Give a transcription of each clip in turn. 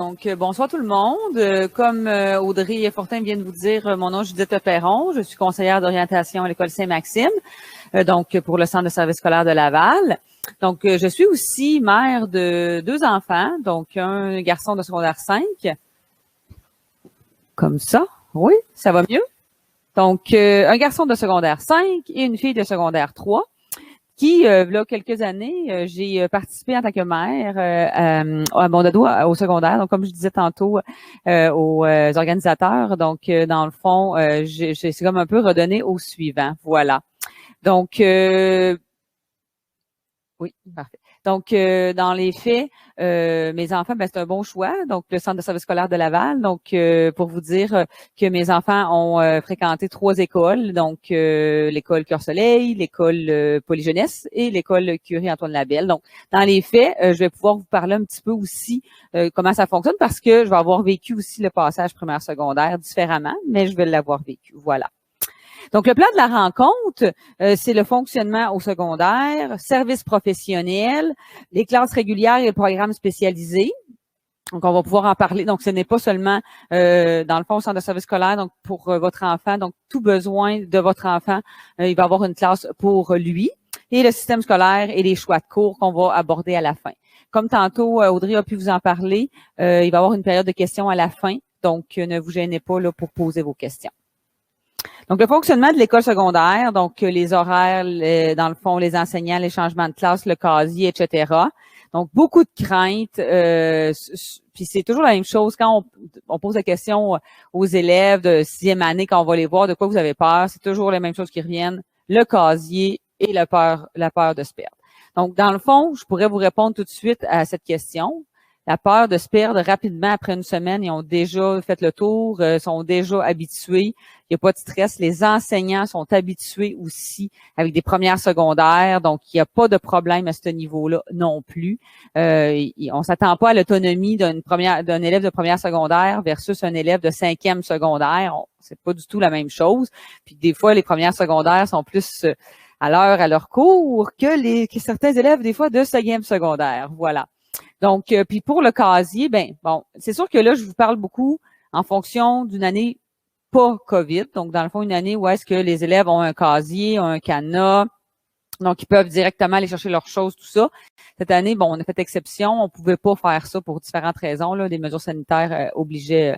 Bonsoir tout le monde. Comme Audrey Fortin vient de vous dire, mon nom est Judith Perron. Je suis conseillère d'orientation à l'École Saint-Maxime, pour le Centre de service scolaire de Laval. Je suis aussi mère de 2 enfants, donc un garçon de secondaire 5. Comme ça, oui, ça va mieux. Un garçon de secondaire 5 et une fille de secondaire 3. Qui, là, quelques années, j'ai participé en tant que mère à mon ado au secondaire. Donc, comme je disais tantôt aux organisateurs, dans le fond, c'est comme un peu redonné au suivant. Voilà. Oui, parfait. Dans les faits, mes enfants, c'est un bon choix. Donc, le Centre de service scolaire de Laval. Pour vous dire que mes enfants ont fréquenté 3 écoles. L'école Cœur-Soleil, l'école Polyjeunesse et l'école Curie-Antoine Labelle. Donc, dans les faits, je vais pouvoir vous parler un petit peu aussi comment ça fonctionne parce que je vais avoir vécu aussi le passage primaire-secondaire différemment, mais je vais l'avoir vécu. Voilà. Donc, le plan de la rencontre, c'est le fonctionnement au secondaire, service professionnel, les classes régulières et le programme spécialisé. Donc, on va pouvoir en parler. Donc, ce n'est pas seulement, dans le fond, au centre de service scolaire, donc pour votre enfant. Donc, tout besoin de votre enfant, il va avoir une classe pour lui. Et le système scolaire et les choix de cours qu'on va aborder à la fin. Comme tantôt, Audrey a pu vous en parler, il va y avoir une période de questions à la fin. Donc, ne vous gênez pas là pour poser vos questions. Donc, le fonctionnement de l'école secondaire, les horaires, dans le fond, les enseignants, les changements de classe, le casier, etc. Donc, beaucoup de craintes. Puis c'est toujours la même chose quand on pose la question aux élèves de 6e année, quand on va les voir, de quoi vous avez peur, c'est toujours les mêmes choses qui reviennent, le casier et la peur de se perdre. Donc, dans le fond, je pourrais vous répondre tout de suite à cette question. La peur de se perdre rapidement après une semaine, ils ont déjà fait le tour, sont déjà habitués. Il n'y a pas de stress. Les enseignants sont habitués aussi avec des premières secondaires, donc il n'y a pas de problème à ce niveau-là non plus. On s'attend pas à l'autonomie d'un élève de première secondaire versus un élève de 5e secondaire. C'est pas du tout la même chose. Puis des fois, les premières secondaires sont plus à l'heure à leur cours que certains élèves des fois de 5e secondaire. Voilà. Donc, puis pour le casier, c'est sûr que là, je vous parle beaucoup en fonction d'une année pas COVID. Donc, dans le fond, une année où est-ce que les élèves ont un casier, ont un cadenas, donc ils peuvent directement aller chercher leurs choses, tout ça. Cette année, on a fait exception. On pouvait pas faire ça pour différentes raisons. Là, des mesures sanitaires obligeaient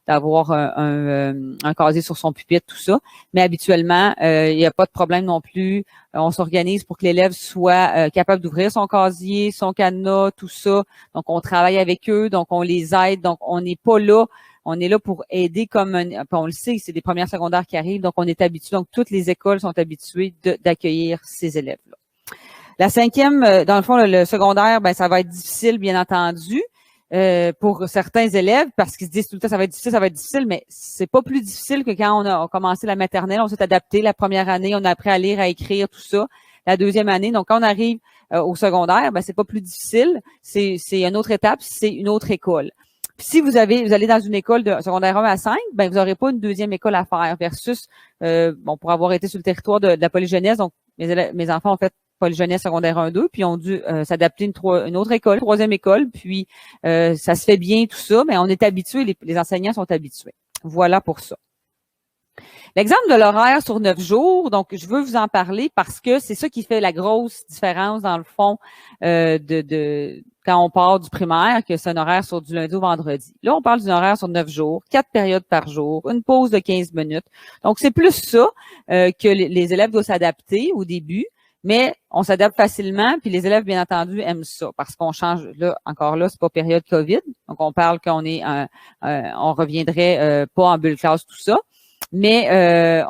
d'avoir un casier sur son pupitre, tout ça. Mais habituellement, il n'y a pas de problème non plus. On s'organise pour que l'élève soit capable d'ouvrir son casier, son cadenas, tout ça. Donc, on travaille avec eux, donc on les aide. Donc, on n'est pas là. On est là pour aider on le sait, c'est des premières secondaires qui arrivent, donc on est habitué, donc toutes les écoles sont habituées d'accueillir ces élèves-là. La 5e, dans le fond, le secondaire, ça va être difficile, bien entendu, pour certains élèves, parce qu'ils se disent tout le temps, ça va être difficile, mais c'est pas plus difficile que quand on a commencé la maternelle, on s'est adapté la première année, on a appris à lire, à écrire, tout ça. La 2e année, donc quand on arrive au secondaire, c'est pas plus difficile, c'est une autre étape, c'est une autre école. Puis si vous allez dans une école de secondaire 1 à 5, vous n'aurez pas une 2e école à faire versus, pour avoir été sur le territoire de la Polyjeunesse, donc mes enfants ont fait Polyjeunesse secondaire 1-2, puis ont dû s'adapter une autre école, 3e école, puis ça se fait bien tout ça, mais on est habitué, les enseignants sont habitués. Voilà pour ça. L'exemple de l'horaire sur 9 jours, donc je veux vous en parler parce que c'est ça qui fait la grosse différence dans le fond quand on part du primaire, que c'est un horaire sur du lundi au vendredi. Là, on parle d'un horaire sur 9 jours, 4 périodes par jour, une pause de 15 minutes. Donc, c'est plus ça que les élèves doivent s'adapter au début, mais on s'adapte facilement, puis les élèves, bien entendu, aiment ça parce qu'on change. Là, encore là, c'est pas période COVID, donc on parle qu'on on reviendrait pas en bulle classe, tout ça. Mais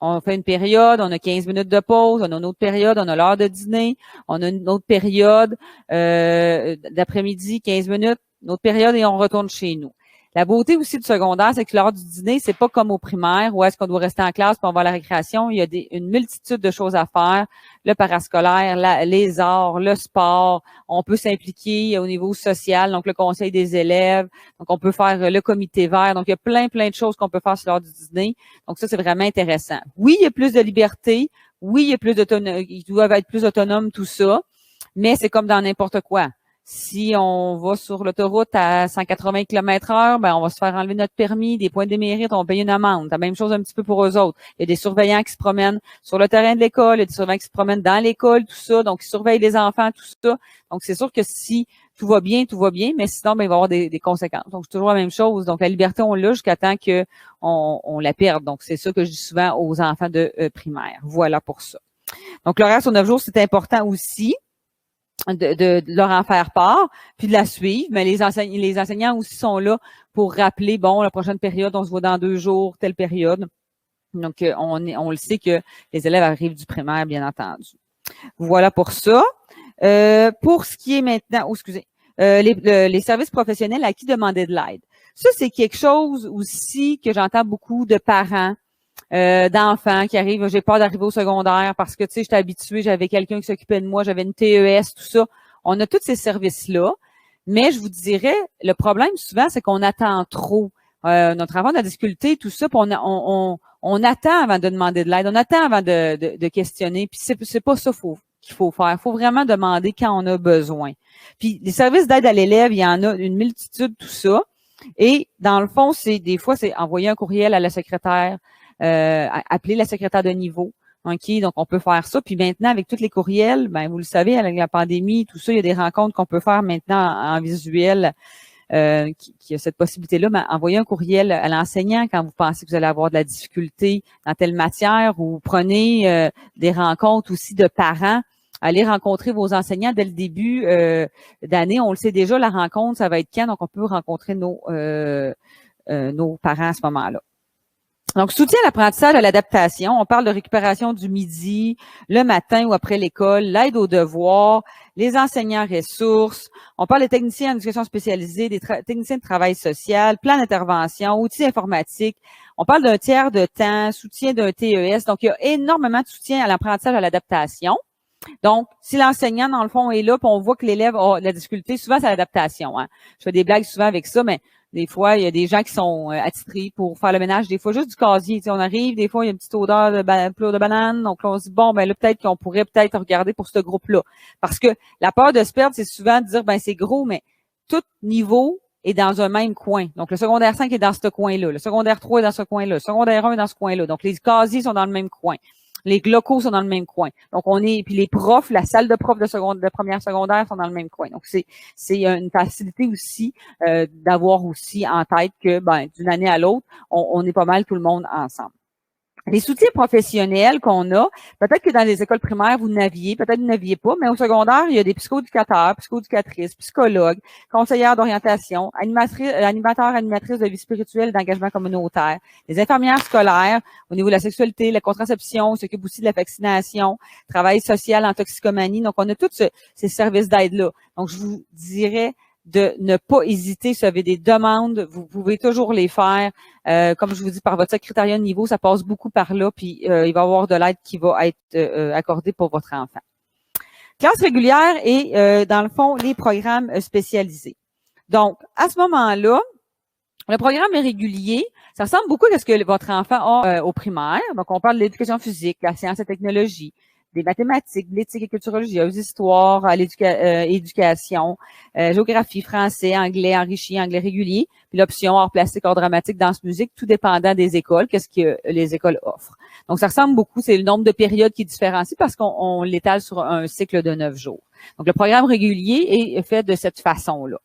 on fait une période, on a 15 minutes de pause, on a une autre période, on a l'heure de dîner, on a une autre période d'après-midi, 15 minutes, une autre période et on retourne chez nous. La beauté aussi du secondaire, c'est que l'heure du dîner, c'est pas comme au primaire où est-ce qu'on doit rester en classe puis on va à la récréation. Il y a une multitude de choses à faire. Le parascolaire, les arts, le sport. On peut s'impliquer au niveau social, donc le conseil des élèves. Donc, on peut faire le comité vert. Donc, il y a plein de choses qu'on peut faire sur l'heure du dîner. Donc, ça, c'est vraiment intéressant. Oui, il y a plus de liberté. Oui, il y a plus d'autonomie. Ils doivent être plus autonomes, tout ça. Mais c'est comme dans n'importe quoi. Si on va sur l'autoroute à 180 km/h, ben on va se faire enlever notre permis, des points de démérite, on va payer une amende. La même chose un petit peu pour eux autres. Il y a des surveillants qui se promènent sur le terrain de l'école, il y a des surveillants qui se promènent dans l'école, tout ça. Donc, ils surveillent les enfants, tout ça. Donc, c'est sûr que si tout va bien, mais sinon, ben, il va y avoir des conséquences. Donc, c'est toujours la même chose. Donc, la liberté, on l'a jusqu'à temps que on la perde. Donc, c'est ça que je dis souvent aux enfants de primaire. Voilà pour ça. Donc, l'horaire sur 9 jours, c'est important aussi. De leur en faire part, puis de la suivre. Mais les enseignants aussi sont là pour rappeler, bon, la prochaine période, on se voit dans 2 jours, telle période. Donc, on le sait que les élèves arrivent du primaire, bien entendu. Voilà pour ça. Pour ce qui est maintenant, les services professionnels à qui demander de l'aide. Ça, c'est quelque chose aussi que j'entends beaucoup de parents, d'enfants qui arrivent, j'ai peur d'arriver au secondaire parce que, tu sais, j'étais habituée, j'avais quelqu'un qui s'occupait de moi, j'avais une TES, tout ça. On a tous ces services-là, mais je vous dirais, le problème souvent, c'est qu'on attend trop. Notre enfant a de la difficulté, tout ça, puis on attend avant de demander de l'aide, on attend avant de questionner, puis c'est pas ça qu'il faut faire. Il faut vraiment demander quand on a besoin. Puis les services d'aide à l'élève, il y en a une multitude, tout ça. Et dans le fond, des fois, c'est envoyer un courriel à la secrétaire, appeler la secrétaire de niveau. OK, donc on peut faire ça. Puis maintenant, avec tous les courriels, ben vous le savez, avec la pandémie, tout ça, il y a des rencontres qu'on peut faire maintenant en visuel, qui a cette possibilité-là. Ben, envoyez un courriel à l'enseignant quand vous pensez que vous allez avoir de la difficulté dans telle matière, ou prenez des rencontres aussi de parents. Allez rencontrer vos enseignants dès le début d'année. On le sait déjà, la rencontre, ça va être quand? Donc, on peut rencontrer nos parents à ce moment-là. Donc, soutien à l'apprentissage, à l'adaptation. On parle de récupération du midi, le matin ou après l'école, l'aide aux devoirs, les enseignants ressources. On parle des techniciens en éducation spécialisée, des techniciens de travail social, plan d'intervention, outils informatiques. On parle d'un tiers de temps, soutien d'un TES. Donc, il y a énormément de soutien à l'apprentissage, à l'adaptation. Donc, si l'enseignant, dans le fond, est là, puis on voit que l'élève a de la difficulté, souvent, c'est l'adaptation. Hein. Je fais des blagues souvent avec ça, mais des fois, il y a des gens qui sont attitrés pour faire le ménage. Des fois, juste du casier. Tu sais, on arrive, des fois, il y a une petite odeur de pleurs de banane. Donc, là, on se dit, bon, ben là, peut-être qu'on pourrait peut-être regarder pour ce groupe-là. Parce que la peur de se perdre, c'est souvent de dire, ben c'est gros, mais tout niveau est dans un même coin. Donc, le secondaire 5 est dans ce coin-là. Le secondaire 3 est dans ce coin-là. Le secondaire 1 est dans ce coin-là. Donc, les casiers sont dans le même coin. Les locaux sont dans le même coin. Donc, puis les profs, la salle de profs de première secondaire sont dans le même coin. Donc, c'est une facilité aussi d'avoir aussi en tête que, ben, d'une année à l'autre, on est pas mal tout le monde ensemble. Les soutiens professionnels qu'on a, peut-être que dans les écoles primaires, vous n'aviez, peut-être que vous n'aviez pas, mais au secondaire, il y a des psychoéducateurs, psychoéducatrices, psychologues, conseillères d'orientation, animateurs, animatrices de vie spirituelle et d'engagement communautaire, les infirmières scolaires au niveau de la sexualité, la contraception, on s'occupe aussi de la vaccination, travail social en toxicomanie. Donc, on a tous ces services d'aide-là. Donc, je vous dirais de ne pas hésiter, si vous avez des demandes, vous pouvez toujours les faire. Comme je vous dis, par votre secrétariat de niveau, ça passe beaucoup par là, puis il va y avoir de l'aide qui va être accordée pour votre enfant. Classe régulière et, dans le fond, les programmes spécialisés. Donc, à ce moment-là, le programme régulier, ça ressemble beaucoup à ce que votre enfant a au primaire. Donc, on parle de l'éducation physique, la science et technologie, des mathématiques, de l'éthique et culturologie, l'histoire, l'éducation, géographie, français, anglais enrichi, anglais régulier, puis l'option art plastique, art dramatique, danse, musique, tout dépendant des écoles, qu'est-ce que les écoles offrent. Donc, ça ressemble beaucoup, c'est le nombre de périodes qui différencie parce qu'on l'étale sur un cycle de 9 jours. Donc, le programme régulier est fait de cette façon-là.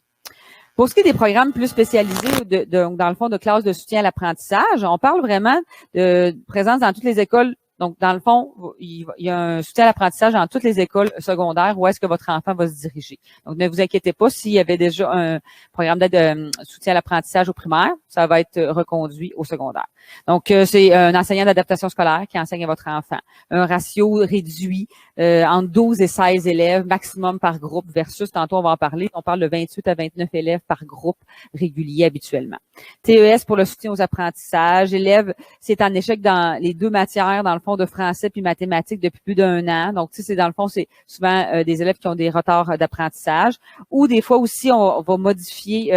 Pour ce qui est des programmes plus spécialisés, dans le fond, de classes de soutien à l'apprentissage, on parle vraiment de présence dans toutes les écoles. Donc, dans le fond, il y a un soutien à l'apprentissage dans toutes les écoles secondaires où est-ce que votre enfant va se diriger. Donc, ne vous inquiétez pas s'il y avait déjà un programme d'aide soutien à l'apprentissage au primaire, ça va être reconduit au secondaire. Donc, c'est un enseignant d'adaptation scolaire qui enseigne à votre enfant. Un ratio réduit entre 12 et 16 élèves maximum par groupe versus, tantôt on va en parler, on parle de 28 à 29 élèves par groupe régulier habituellement. TES pour le soutien aux apprentissages. Élèves, c'est en échec dans les 2 matières, dans le fond, de français puis mathématiques depuis plus d'1 an. Donc, tu sais, c'est dans le fond, c'est souvent des élèves qui ont des retards d'apprentissage. Ou des fois aussi, on va modifier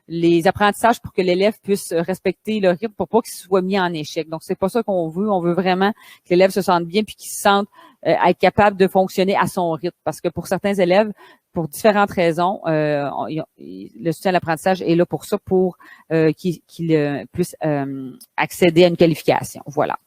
les apprentissages pour que l'élève puisse respecter le rythme pour pas qu'il soit mis en échec. Donc, c'est pas ça qu'on veut. On veut vraiment que l'élève se sente bien puis qu'il se sente être capable de fonctionner à son rythme. Parce que pour certains élèves, pour différentes raisons, le soutien à l'apprentissage est là pour ça, pour qu'ils puissent accéder à une qualification. Voilà.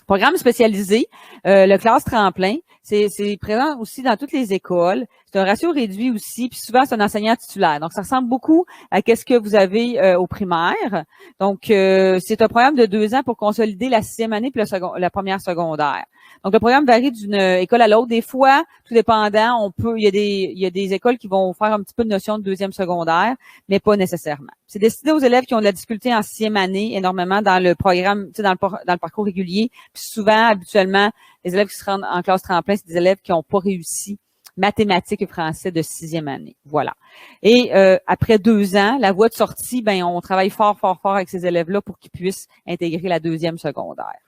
Programme spécialisé, le classe tremplin, c'est présent aussi dans toutes les écoles. C'est un ratio réduit aussi, puis souvent c'est un enseignant titulaire. Donc ça ressemble beaucoup à ce que vous avez au primaire. Donc c'est un programme de 2 ans pour consolider la 6e année puis la première secondaire. Donc le programme varie d'une école à l'autre. Des fois, tout dépendant, il y a des écoles qui vont faire un petit peu de notion de 2e secondaire, mais pas nécessairement. C'est destiné aux élèves qui ont de la difficulté en 6e année, énormément dans le programme, tu sais, dans le parcours régulier. Puis souvent, habituellement, les élèves qui se rendent en classe tremplin, c'est des élèves qui n'ont pas réussi mathématiques et français de 6e année. Voilà. Et après 2 ans, la voie de sortie, on travaille fort avec ces élèves-là pour qu'ils puissent intégrer la 2e secondaire.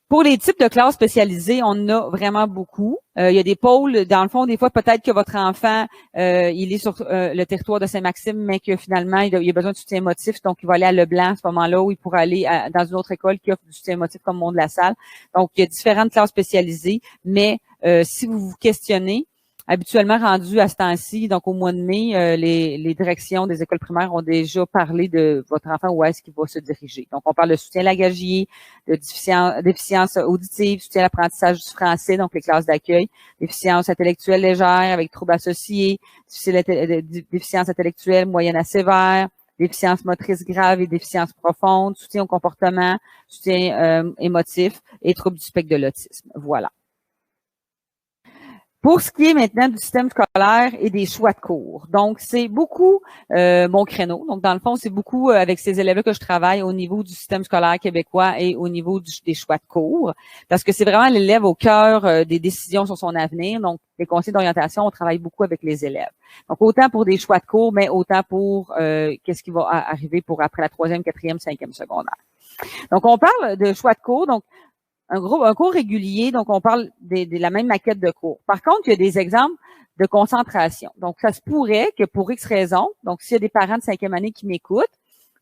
Pour les types de classes spécialisées, on en a vraiment beaucoup. Il y a des pôles, dans le fond, des fois, peut-être que votre enfant, il est sur le territoire de Saint-Maxime, mais que finalement, il a besoin de soutien émotif, donc il va aller à Leblanc à ce moment-là, où il pourra aller dans une autre école qui offre du soutien émotif comme Mont-de-la-Salle. Donc, il y a différentes classes spécialisées, mais si vous vous questionnez, habituellement rendu à ce temps-ci, donc au mois de mai, les directions des écoles primaires ont déjà parlé de votre enfant, où est-ce qu'il va se diriger. Donc, on parle de soutien langagier, de déficience auditive, soutien à l'apprentissage du français, donc les classes d'accueil, déficience intellectuelle légère avec troubles associés, déficience intellectuelle moyenne à sévère, déficience motrice grave et déficience profonde, soutien au comportement, soutien émotif et troubles du spectre de l'autisme. Voilà. Pour ce qui est maintenant du système scolaire et des choix de cours. Donc, c'est beaucoup mon créneau. Donc, dans le fond, c'est beaucoup avec ces élèves-là que je travaille au niveau du système scolaire québécois et au niveau des choix de cours. Parce que c'est vraiment l'élève au cœur des décisions sur son avenir. Donc, les conseils d'orientation, on travaille beaucoup avec les élèves. Donc, autant pour des choix de cours, mais autant pour qu'est-ce qui va arriver pour après la 3e, 4e, 5e secondaire. Donc, on parle de choix de cours. Donc, un cours régulier, donc on parle de la même maquette de cours. Par contre, il y a des exemples de concentration. Donc, ça se pourrait que pour X raisons, donc s'il y a des parents de 5e année qui m'écoutent,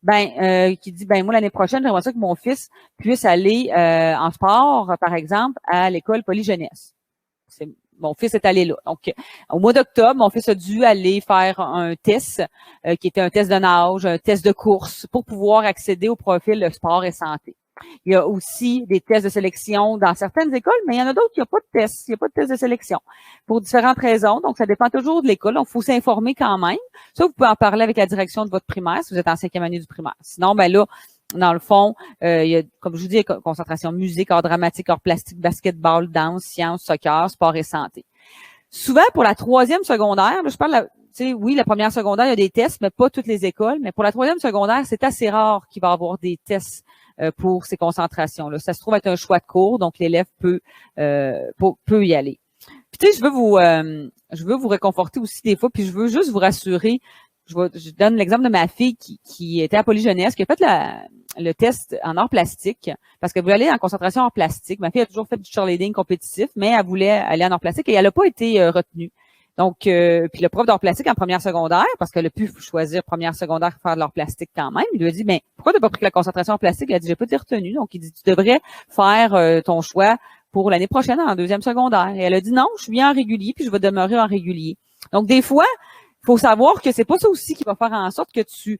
qui disent, moi, l'année prochaine, j'aimerais ça que mon fils puisse aller en sport, par exemple, à l'école polyjeunesse. Mon fils est allé là. Donc, au mois d'octobre, mon fils a dû aller faire un test qui était un test de nage, un test de course pour pouvoir accéder au profil de sport et santé. Il y a aussi des tests de sélection dans certaines écoles, mais il y en a d'autres qui n'ont pas de tests. Il n'y a pas de test de sélection pour différentes raisons. Donc, ça dépend toujours de l'école. Donc, il faut s'informer quand même. Ça, vous pouvez en parler avec la direction de votre primaire si vous êtes en 5e année du primaire. Sinon, là, dans le fond, il y a, comme je vous dis, concentration musique, art dramatique, art plastique, basketball, danse, sciences, soccer, sport et santé. Souvent, pour la 3e secondaire, là, je parle, oui, la première secondaire, il y a des tests, mais pas toutes les écoles. Mais pour la 3e secondaire, c'est assez rare qu'il va y avoir des tests pour ces concentrations-là. Ça se trouve être un choix de cours, donc l'élève peut y aller. Puis tu sais, je veux vous réconforter aussi des fois, puis je veux juste vous rassurer. Je donne l'exemple de ma fille qui était à Polyjeunesse, qui a fait le test en art plastique, parce qu'elle voulait aller en concentration en plastique. Ma fille a toujours fait du cheerleading compétitif, mais elle voulait aller en art plastique et elle n'a pas été retenue. Donc, puis le prof d'art plastique en première secondaire, parce qu'elle a pu choisir première secondaire pour faire de l'art plastique quand même, il lui a dit, pourquoi tu n'as pas pris la concentration en plastique? Elle a dit, j'ai pas été retenue. Donc, il dit, tu devrais faire ton choix pour l'année prochaine en 2e secondaire. Et elle a dit, non, je suis bien en régulier, puis je vais demeurer en régulier. Donc, des fois, il faut savoir que c'est pas ça aussi qui va faire en sorte que tu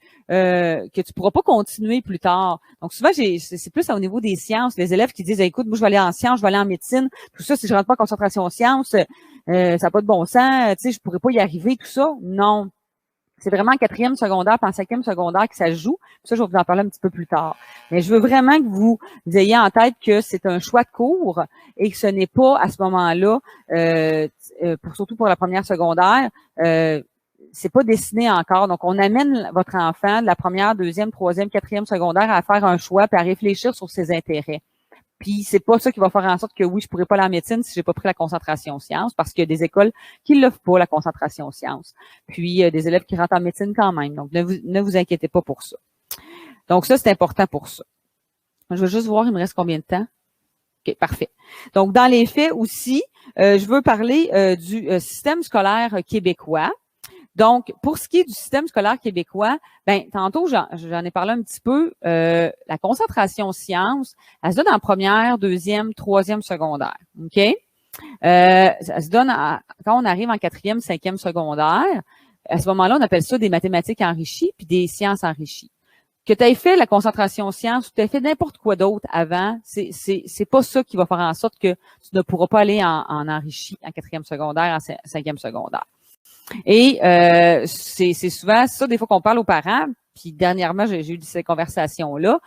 pourras pas continuer plus tard. Donc souvent c'est plus au niveau des sciences, les élèves qui disent écoute, moi je vais aller en sciences, je vais aller en médecine, tout ça si je rentre pas en concentration en sciences, ça n'a pas de bon sens, tu sais, je pourrais pas y arriver, tout ça. Non. C'est vraiment en 4e secondaire, puis en 5e secondaire que ça se joue. Ça, je vais vous en parler un petit peu plus tard. Mais je veux vraiment que vous ayez en tête que c'est un choix de cours et que ce n'est pas à ce moment-là, surtout pour la première secondaire, c'est pas destiné encore. Donc, on amène votre enfant de la première, 2e, 3e, 4e secondaire à faire un choix puis à réfléchir sur ses intérêts. Puis, c'est pas ça qui va faire en sorte que oui, je pourrais pas aller en médecine si j'ai pas pris la concentration sciences, parce qu'il y a des écoles qui l'offrent pas, la concentration sciences. Puis, il y a des élèves qui rentrent en médecine quand même. Donc, ne vous inquiétez pas pour ça. Donc, ça, c'est important pour ça. Je veux juste voir, il me reste combien de temps? OK, parfait. Donc, dans les faits aussi, je veux parler du système scolaire québécois. Donc, pour ce qui est du système scolaire québécois, tantôt, j'en ai parlé un petit peu, la concentration sciences, elle se donne en première, 2e, 3e secondaire, OK? Ça se donne quand on arrive en 4e, 5e secondaire. À ce moment-là, on appelle ça des mathématiques enrichies puis des sciences enrichies. Que tu aies fait la concentration sciences ou tu aies fait n'importe quoi d'autre avant, c'est pas ça qui va faire en sorte que tu ne pourras pas aller en enrichi en 4e secondaire, en 5e secondaire. Et c'est souvent ça, des fois qu'on parle aux parents, puis dernièrement, j'ai eu ces conversations-là.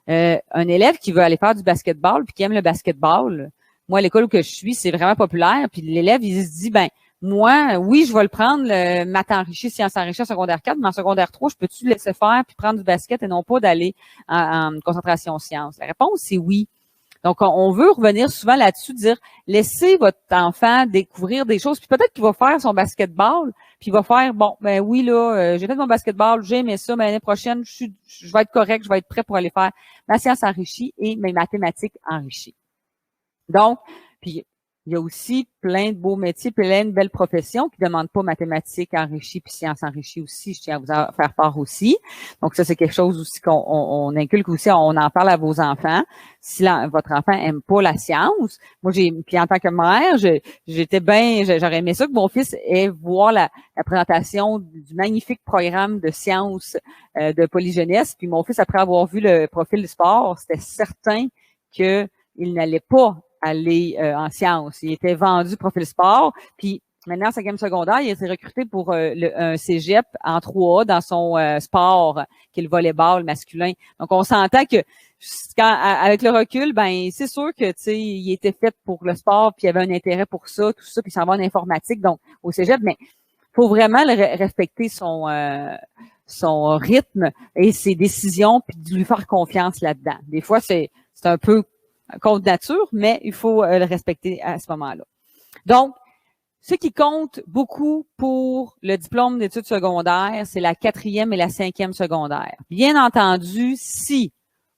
Un élève qui veut aller faire du basketball puis qui aime le basketball, moi, à l'école où je suis, c'est vraiment populaire, puis l'élève, il se dit, ben moi, oui, je vais le prendre, le maths enrichi, sciences enrichies en secondaire 4, mais en secondaire 3, je peux-tu le laisser faire puis prendre du basket et non pas d'aller en concentration sciences? La réponse, c'est oui. Donc, on veut revenir souvent là-dessus, dire, laissez votre enfant découvrir des choses, puis peut-être qu'il va faire son basketball, puis il va faire, bon, ben oui, là, j'ai fait mon basketball, j'ai aimé ça, mais l'année prochaine, je vais être correct, je vais être prêt pour aller faire ma science enrichie et mes mathématiques enrichies. Donc, puis il y a aussi plein de beaux métiers, plein de belles professions qui ne demandent pas mathématiques enrichies puis sciences enrichies aussi. Je tiens à vous en faire part aussi. Donc, ça, c'est quelque chose aussi qu'on inculque aussi, on en parle à vos enfants. Si votre enfant aime pas la science, moi, puis en tant que mère, j'aurais aimé ça que mon fils ait voir la présentation du magnifique programme de sciences de Polyjeunesse. Puis mon fils, après avoir vu le profil du sport, c'était certain qu'il n'allait pas aller en sciences. Il était vendu profil sport, puis maintenant, en 5e secondaire, il a été recruté pour un cégep en 3A dans son sport, qui est le volleyball masculin. Donc, on s'entend que avec le recul, ben c'est sûr que tu sais, il était fait pour le sport, puis il avait un intérêt pour ça, tout ça, puis il s'en va en informatique, donc au cégep, mais faut vraiment respecter son rythme et ses décisions, puis de lui faire confiance là-dedans. Des fois, c'est un peu contre nature, mais il faut le respecter à ce moment-là. Donc, ce qui compte beaucoup pour le diplôme d'études secondaires, c'est la 4e et la 5e secondaire. Bien entendu, si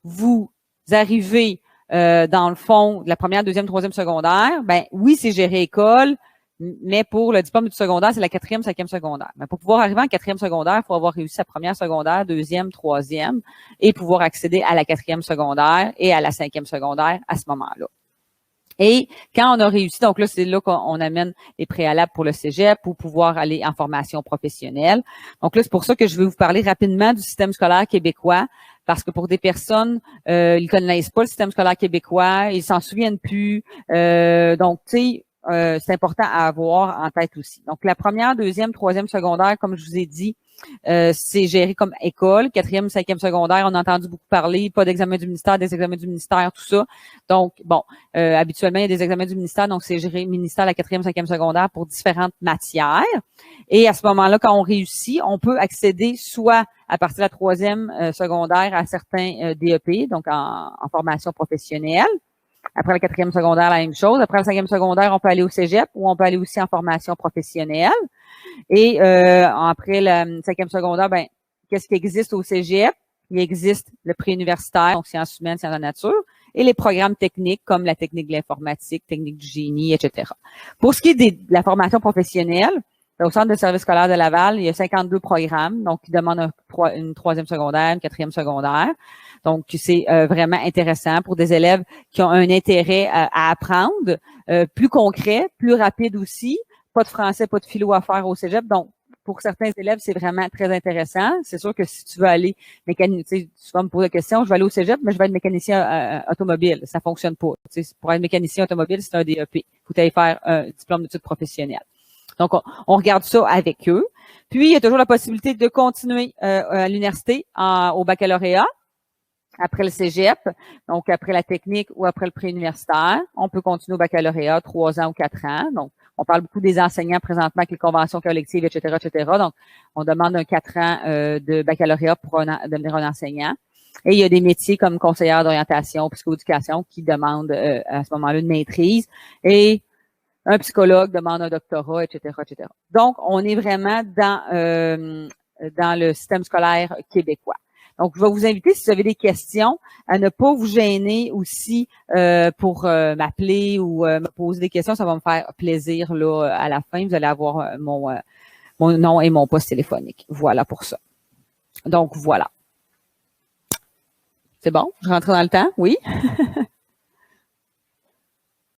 vous arrivez dans le fond de la 1e, 2e, 3e secondaire, ben oui, c'est géré école, mais pour le diplôme d'études secondaires, c'est la 4e, 5e secondaire. Mais pour pouvoir arriver en 4e secondaire, il faut avoir réussi la 1re secondaire, 2e, 3e, et pouvoir accéder à la 4e secondaire et à la 5e secondaire à ce moment-là. Et quand on a réussi, donc là, c'est là qu'on amène les préalables pour le cégep pour pouvoir aller en formation professionnelle. Donc là, c'est pour ça que je vais vous parler rapidement du système scolaire québécois, parce que pour des personnes, ils connaissent pas le système scolaire québécois, ils s'en souviennent plus. Donc, tu sais, c'est important à avoir en tête aussi. Donc, la 1e, 2e, 3e secondaire, comme je vous ai dit, c'est géré comme école. 4e, 5e secondaire, on a entendu beaucoup parler, pas d'examen du ministère, des examens du ministère, tout ça. Donc, bon, habituellement, il y a des examens du ministère, donc c'est géré ministère la 4e, 5e secondaire pour différentes matières. Et à ce moment-là, quand on réussit, on peut accéder soit à partir de la 3e secondaire à certains DEP, donc en formation professionnelle. Après la 4e secondaire, la même chose. Après la 5e secondaire, on peut aller au cégep ou on peut aller aussi en formation professionnelle. Et après la 5e secondaire, ben, qu'est-ce qui existe au cégep? Il existe le préuniversitaire, donc sciences humaines, sciences de la nature, et les programmes techniques comme la technique de l'informatique, technique du génie, etc. Pour ce qui est de la formation professionnelle, au Centre de service scolaire de Laval, il y a 52 programmes, donc qui demandent une 3e secondaire, une 4e secondaire. Donc, c'est vraiment intéressant pour des élèves qui ont un intérêt à apprendre, plus concret, plus rapide aussi. Pas de français, pas de philo à faire au cégep. Donc, pour certains élèves, c'est vraiment très intéressant. C'est sûr que si tu veux aller mécanicien, tu vas me poser la question, je vais aller au cégep, mais je vais être mécanicien automobile. Ça fonctionne pas. Tu sais, pour être mécanicien automobile, c'est un DEP. Il faut aller faire un diplôme d'études professionnelles. Donc, on regarde ça avec eux. Puis, il y a toujours la possibilité de continuer à l'université au baccalauréat. Après le cégep, donc après la technique ou après le préuniversitaire, on peut continuer au baccalauréat 3 ans ou 4 ans. Donc, on parle beaucoup des enseignants présentement avec les conventions collectives, etc., etc. Donc, on demande un 4 ans de baccalauréat pour devenir un enseignant. Et il y a des métiers comme conseillère d'orientation, psychoéducation qui demandent à ce moment-là une maîtrise. Et un psychologue demande un doctorat, etc., etc. Donc, on est vraiment dans le système scolaire québécois. Donc, je vais vous inviter, si vous avez des questions, à ne pas vous gêner aussi pour m'appeler ou me poser des questions. Ça va me faire plaisir là à la fin. Vous allez avoir mon nom et mon poste téléphonique. Voilà pour ça. Donc, voilà. C'est bon? Je rentre dans le temps? Oui?